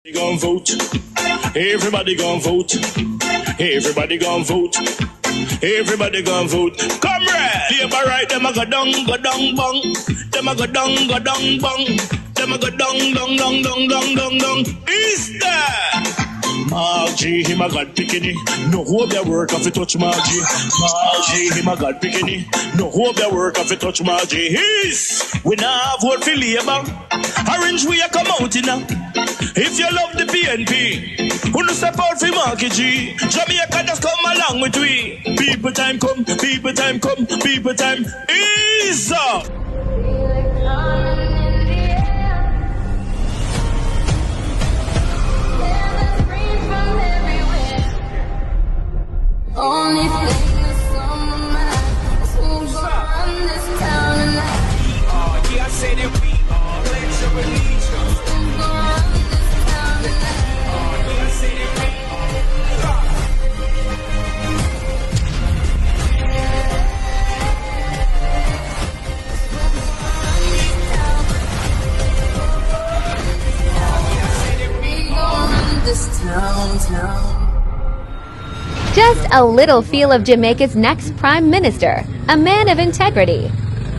Gon' vote. Everybody gon' vote. Everybody gon' vote. Everybody gon' vote. Comrade! Labor right, them a go down, bang. Them a go down, bang. Them a go down. Is that? Margie, him a god picking. No hope their work if you touch Margie. Margie, him a god picking. No hope their work if you touch Margie. His, we now vote for Labour. Orange we a come out in now. If you love the PNP, who no step out for Marky G. Jamaica just come along with we. People time come, people time come, people time is up. Only thing that's on my mind is who's gonna run this town tonight. Yeah, I say that we are pledge of allegiance. Who's gonna run this town tonight? Yeah, I say that we gonna run this town. Just a little feel of Jamaica's next Prime Minister, a man of integrity.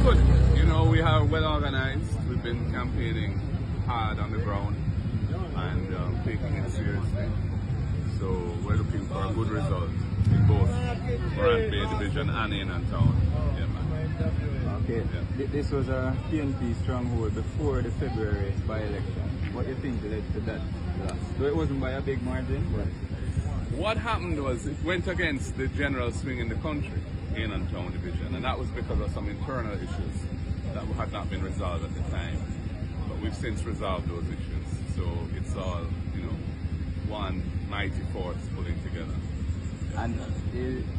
Good. You know, we are well organized. We've been campaigning hard on the ground and taking it seriously. So we're looking for a good result in both Grand Bay Division and in and town. Yeah, man. Okay. Yeah. This was a PNP stronghold before the February by-election. What do you think led to that loss? So it wasn't by a big margin, but... What happened was it went against the general swing in the country, in and town division, and that was because of some internal issues that had not been resolved at the time. But we've since resolved those issues, so it's all, you know, one mighty force pulling together. And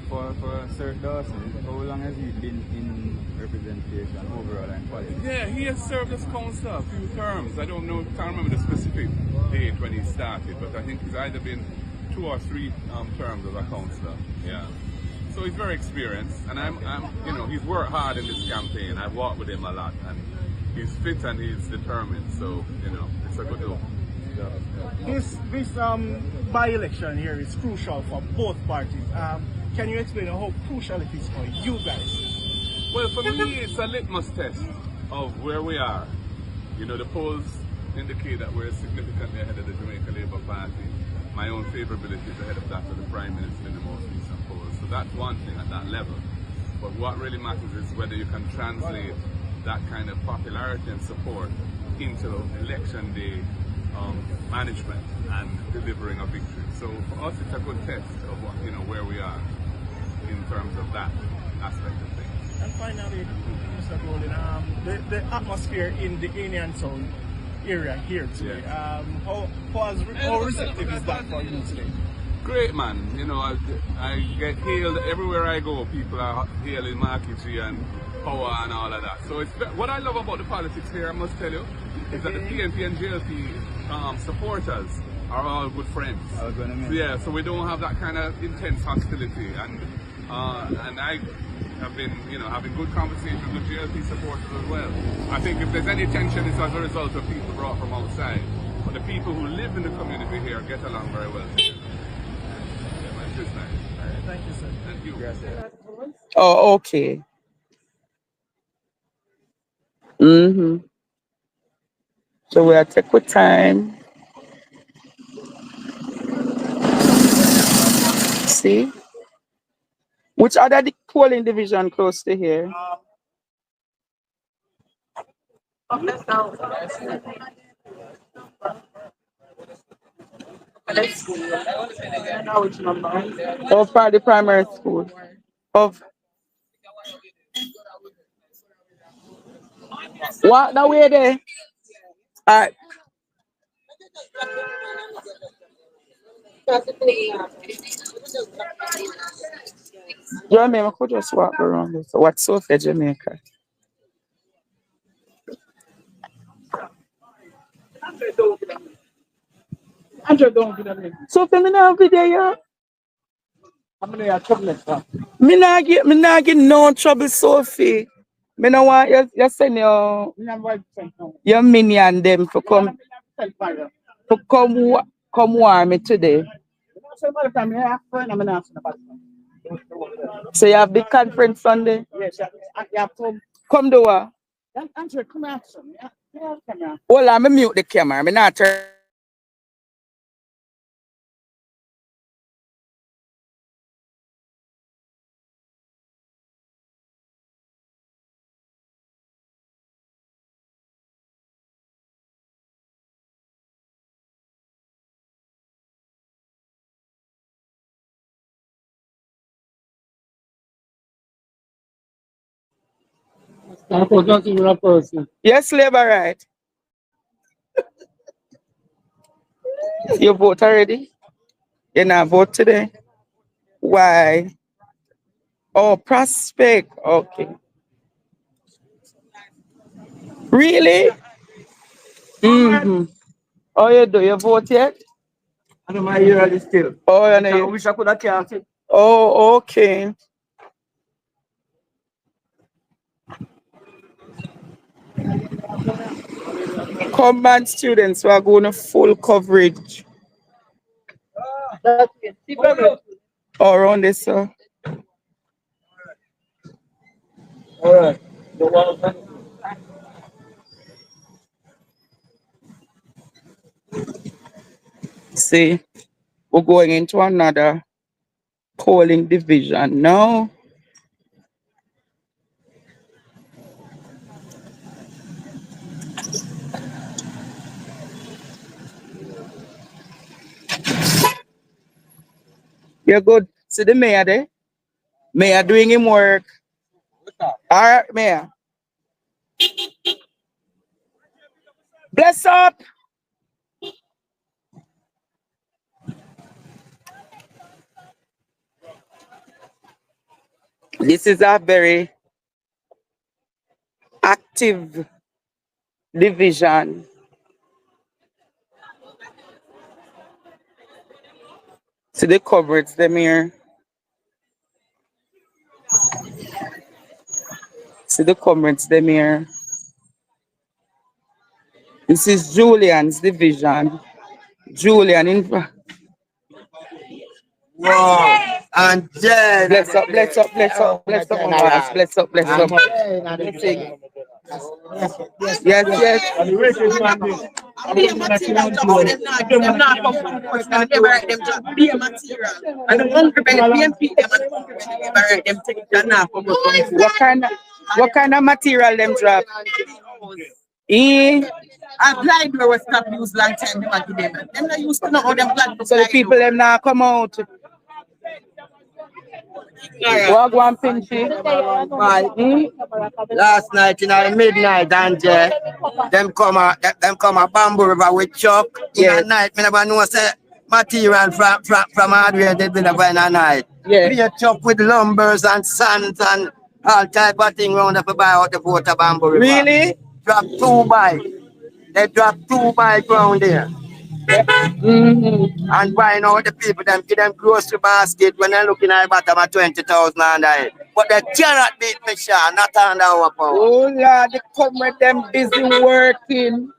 for Sir Dawson, how long has he been in representation overall and politics? Yeah, he has served as councillor a few terms. I don't know, can't remember the specific date when he started, but I think he's either been 2 or 3 terms as a councillor. Yeah. So he's very experienced, and I'm, you know, he's worked hard in this campaign. I've walked with him a lot, and he's fit and he's determined. So, you know, it's a good look. This by-election here is crucial for both parties. Can you explain how crucial it is for you guys? Well, for me, it's a litmus test of where we are. You know, the polls indicate that we're significantly ahead of the Jamaica Labour Party. My own favourability is ahead of that of the Prime Minister in the most recent polls. So that's one thing at that level. But what really matters is whether you can translate that kind of popularity and support into election day management and delivering a victory. So for us, it's a good test of what, you know, where we are in terms of that aspect of things. And finally, Mr. Golden, the atmosphere in the Indian Zone area here today, yeah. How receptive is that for you today? Great, man. You know, I get hailed everywhere I go. People are hailing Marky G and Power and all of that. So it's what I love about the politics here, I must tell you, is that the PNP and JLP supporters are all good friends. Yeah, so we don't have that kind of intense hostility, and I have been, you know, having good conversations with GLP supporters as well. I think if there's any tension, it's as a result of people brought from outside. But the people who live in the community here get along very well together. Yeah, it's just nice. Thank you, sir. Thank you. Oh, okay. Mm-hmm. So we'll take with time. See? Which other polling division close to here? Of the primary school. Of what the way there? Alright. Jamaica could just walk around this. What's so for Jamaica? So for me now video yeah. Me not get no trouble, Sophie. Me no want you send your minion them to come. to come warm me today. So you have the conference Sunday? Yes, you have to come do what? Hold on, me mute the camera. Me not turn. Yes, labor right. You vote already? You not vote today? Why? Oh, prospect. Okay. Really? Mm-hmm. Oh, you do? You vote yet? I know my year still. Oh, you know. I wish I could have cast it. Oh, okay. Combined students who are going to full coverage. All around this, sir. All right. See, we're going into another polling division now. You're good. See the mayor there? Mayor doing him work. All right, mayor. Bless up. This is a very active division. See the coverage them here. See the comments them here. This is Julian's division. Julian in. Wow. And then bless up, bless up, bless up, bless up, bless up, bless up. Yes, yes. What kind of material them drop? Applied where we stop use long time them give them. Them not used to know how them plant. So the people them now come out. What one pinchy? Last night in the midnight and them come a bamboo river with chuck. Yeah. In the night, me never know say material from hardware they been in the night. Yeah. Play chuck with lumbers and sands and all type of thing round up by out the water bamboo river. Really? Drop 2 by. They drop 2 by ground there. Mm-hmm. And buying out the people, them give them grocery basket when they're looking at the bottom of 20,000 and I. But they cannot beat me, Sean, not under our power. Oh, Lord, they come with them busy working.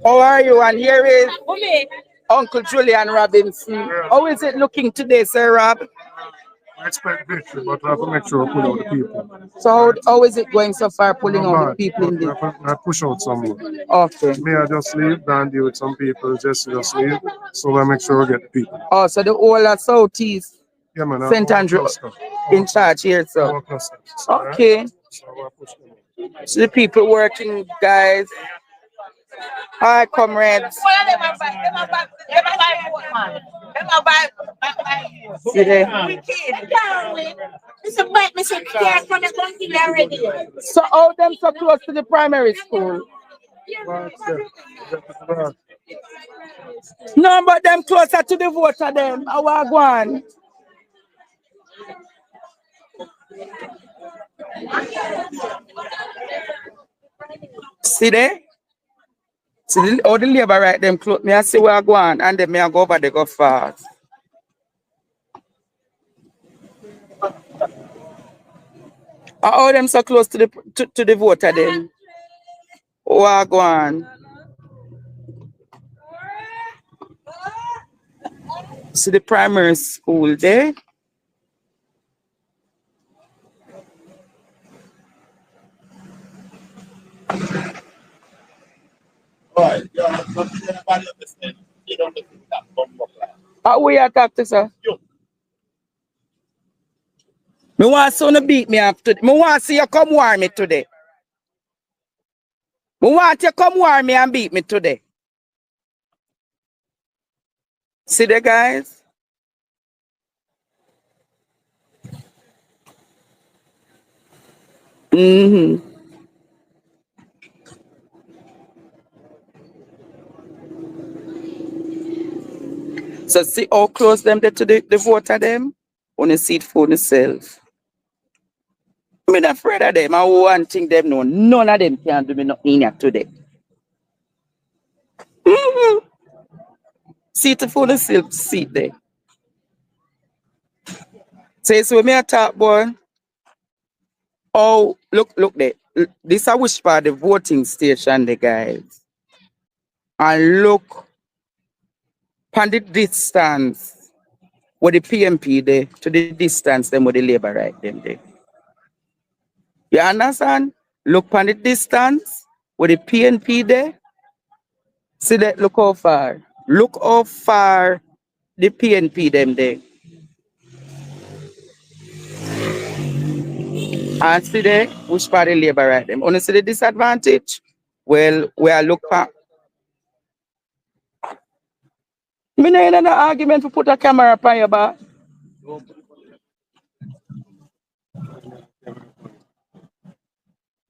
How are you? And here is Uncle Julian Robinson. How is it looking today, Sir Rob? I expect victory, but we have to make sure we pull out the people. So how is it going so far pulling out the people in this? I push out some more. Okay. May I just leave, then deal with some people, just leave. So I make sure we get the people. Oh, so the whole of Southeast, yeah, man, St. Andrew in charge here, so. Okay. So the people working, guys. Hi, comrades. See there? So all them so close to the primary school? No, but them closer to the voter them. I want one. See there? See all the labor right them close. Me I see where I go on and then me I go over they go fast. All them so close to the voter then. Wagwan. See the primary school there. Alright, yeah, but everybody understand. They don't listen to that bumper plan. How we attack to sir? You. Me want son to beat me after. Me want see you come war me today. Me want you come war me and beat me today. See the guys? Mm-hmm. So see how close them they to the vote of them? On the seat for themselves. I'm not afraid of them. I want thing them know. None of them can do me nothing in here today. Mm-hmm. Seat for themselves, seat there. Say so me a talk boy. Oh, look there. This I wish for the voting station, the guys. And look on the distance with the PMP there to the distance them with the labor right them there. You understand? Look on the distance with the PNP there. See that look how far. Look how far the PNP them there. And see there, which part the labor right them. Only see the disadvantage? Well, we are look at. Me no in an argument to put a camera upon your back.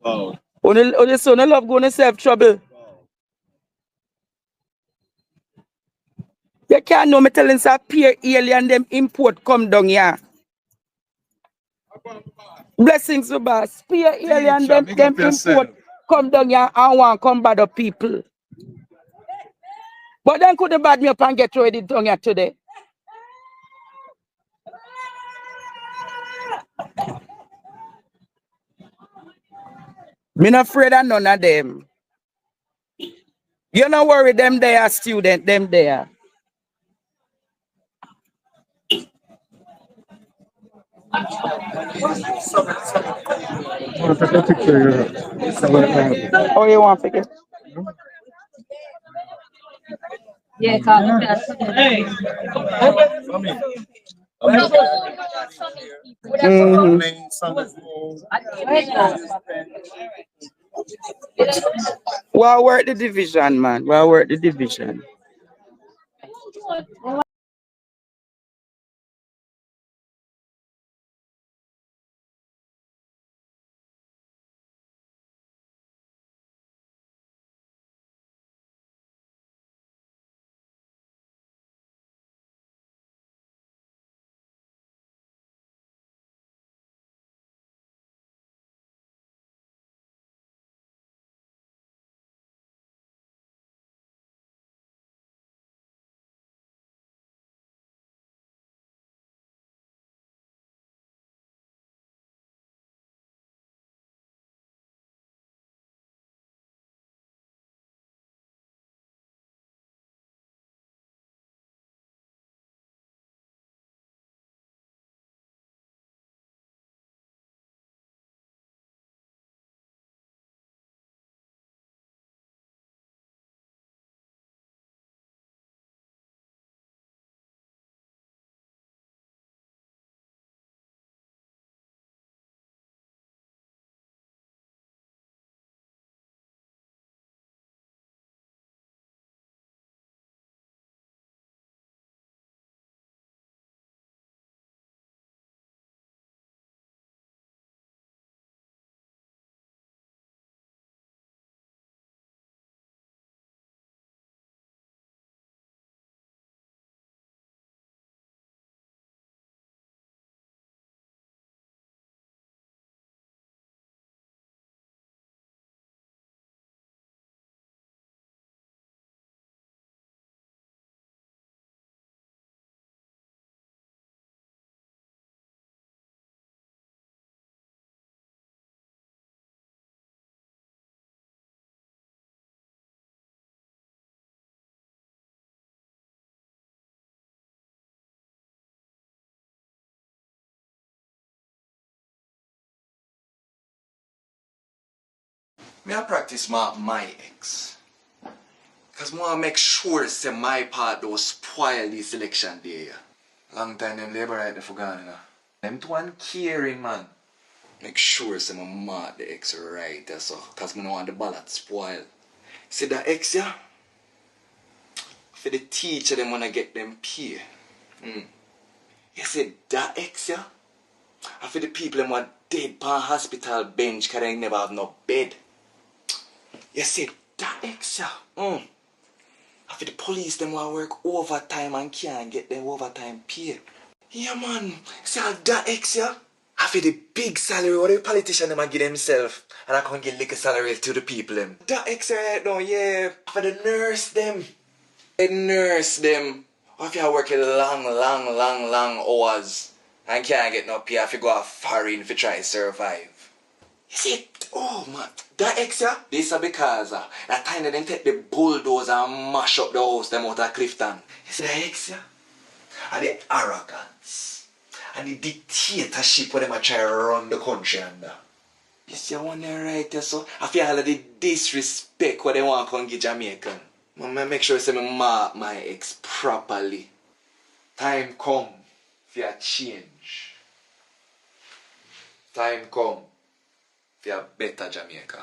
Wow. Only son love going to self trouble. You can't know me telling say peer alien them import come down here. Blessings to boss. Peer alien them import come down here and want come bad up people. But then couldn't bad me up and get ready down here today. Me not afraid of none of them. You not worry them they are student, them there. Want to take a picture? Yeah. Oh, you want to get? Well, work the division, man. Well, work the division. Me I practice my ex. Cause I make sure say my part don't spoil this election day. Long time them labor right there for gone, you know. Them two caring man. Make sure say my mark the ex right there so cause I don't want the ballot spoil. See that ex yeah? For the teacher them wanna get them pay. You see that ex yeah? And for the people them want dead pan hospital bench cause they never have no bed. You see that ex yeah? And for the police them want work overtime and can't get them overtime pay. Yeah man, see that ex yeah? And for the big salary what the politician them a give themselves and I can't get little salary to the people them. That ex right now, yeah. For the nurse them. The nurse them. If you are working long hours and can't get no pay if you go a foreign to try to survive. You see, oh man, that ex yeah? This is because that time they take the bulldozer and mash up the house them out of Clifton. You see that ex yeah? And the arrogance and the dictatorship where them try to run the country under. You see one there right there so I feel all of the disrespect what they want to come give Jamaican. I make sure I say me mark my ex properly. Time come for a change. Time come for a better Jamaica.